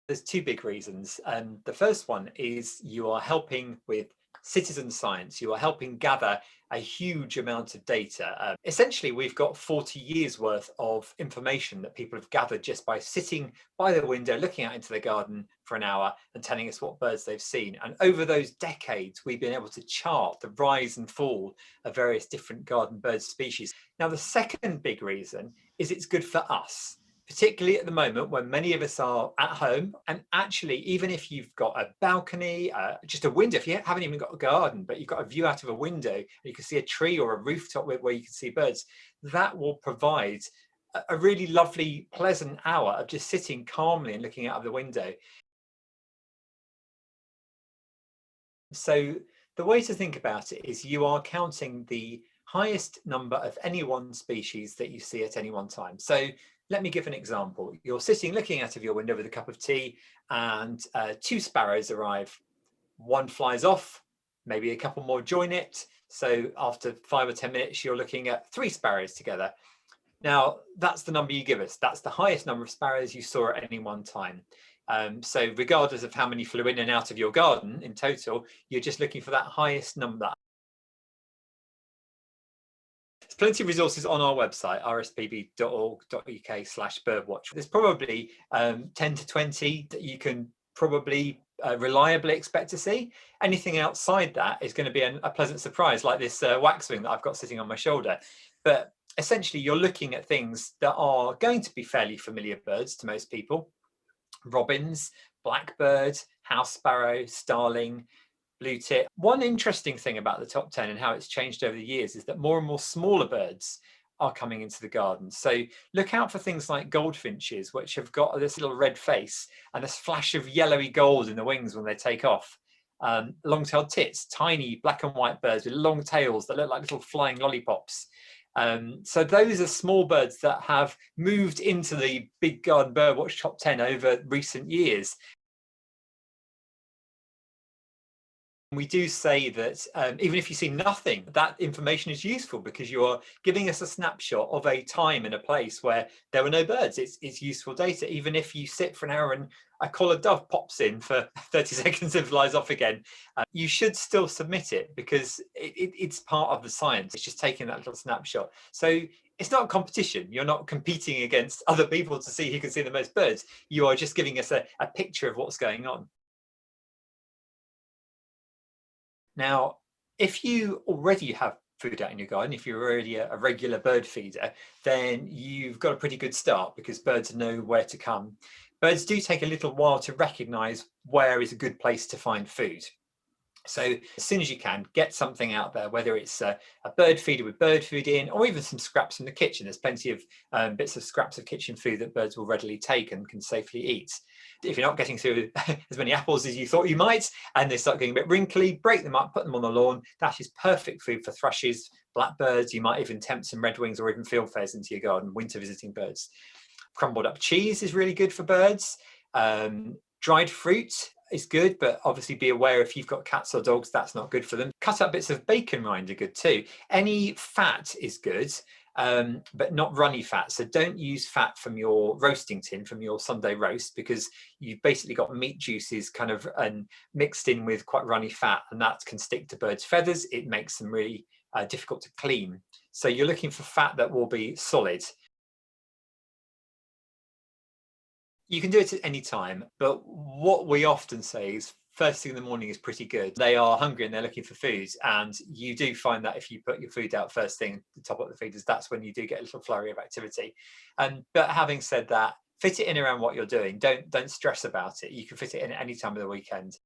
There's two big reasons. The first one is you are helping with citizen science. You are helping gather a huge amount of data. Essentially, we've got 40 years worth of information that people have gathered just by sitting by the window, looking out into the garden for an hour and telling us what birds they've seen. And over those decades, we've been able to chart the rise and fall of various different garden bird species. Now, the second big reason is it's good for us, particularly at the moment when many of us are at home. And actually, even if you've got a balcony, just a window, if you haven't even got a garden, but you've got a view out of a window, and you can see a tree or a rooftop where you can see birds, that will provide a really lovely, pleasant hour of just sitting calmly and looking out of the window. So the way to think about it is you are counting the highest number of any one species that you see at any one time. So let me give an example. You're sitting looking out of your window with a cup of tea and two sparrows arrive. One flies off, maybe a couple more join it. So after 5 or 10 minutes, you're looking at 3 sparrows together. Now, that's the number you give us. That's the highest number of sparrows you saw at any one time. So regardless of how many flew in and out of your garden in total, you're just looking for that highest number. There's plenty of resources on our website, rspb.org.uk/birdwatch. There's probably 10 to 20 that you can probably reliably expect to see. Anything outside that is going to be a pleasant surprise, like this waxwing that I've got sitting on my shoulder. But essentially, you're looking at things that are going to be fairly familiar birds to most people. Robins, blackbird, house sparrow, starling, blue tit. One interesting thing about the top 10 and how it's changed over the years is that more and more smaller birds are coming into the garden. So look out for things like goldfinches, which have got this little red face and this flash of yellowy gold in the wings when they take off. Long-tailed tits, tiny black and white birds with long tails that look like little flying lollipops. So those are small birds that have moved into the Big Garden Birdwatch top 10 over recent years. We do say that even if you see nothing, that information is useful because you are giving us a snapshot of a time and a place where there were no birds. It's useful data. Even if you sit for an hour and a collared dove pops in for 30 seconds and flies off again, you should still submit it because it's part of the science. It's just taking that little snapshot. So it's not a competition. You're not competing against other people to see who can see the most birds. You are just giving us a picture of what's going on. Now, if you already have food out in your garden, if you're already a regular bird feeder, then you've got a pretty good start because birds know where to come. Birds do take a little while to recognize where is a good place to find food. So as soon as you can, get something out there, whether it's a bird feeder with bird food in, or even some scraps from the kitchen. There's plenty of bits of scraps of kitchen food that birds will readily take and can safely eat. If you're not getting through as many apples as you thought you might, and they start getting a bit wrinkly, break them up, put them on the lawn. That is perfect food for thrushes, blackbirds. You might even tempt some redwings or even fieldfares into your garden, winter visiting birds. Crumbled up cheese is really good for birds. Dried fruit is good, but obviously be aware if you've got cats or dogs, that's not good for them. Cut up bits of bacon rind are good too. Any fat is good, but not runny fat. So don't use fat from your roasting tin, from your Sunday roast, because you've basically got meat juices kind of mixed in with quite runny fat, and that can stick to birds' feathers. It makes them really difficult to clean. So you're looking for fat that will be solid. You can do it at any time, but what we often say is first thing in the morning is pretty good. They are hungry and they're looking for food, and you do find that if you put your food out first thing to top up the feeders, that's when you do get a little flurry of activity. But having said that, fit it in around what you're doing. Don't stress about it. You can fit it in at any time of the weekend.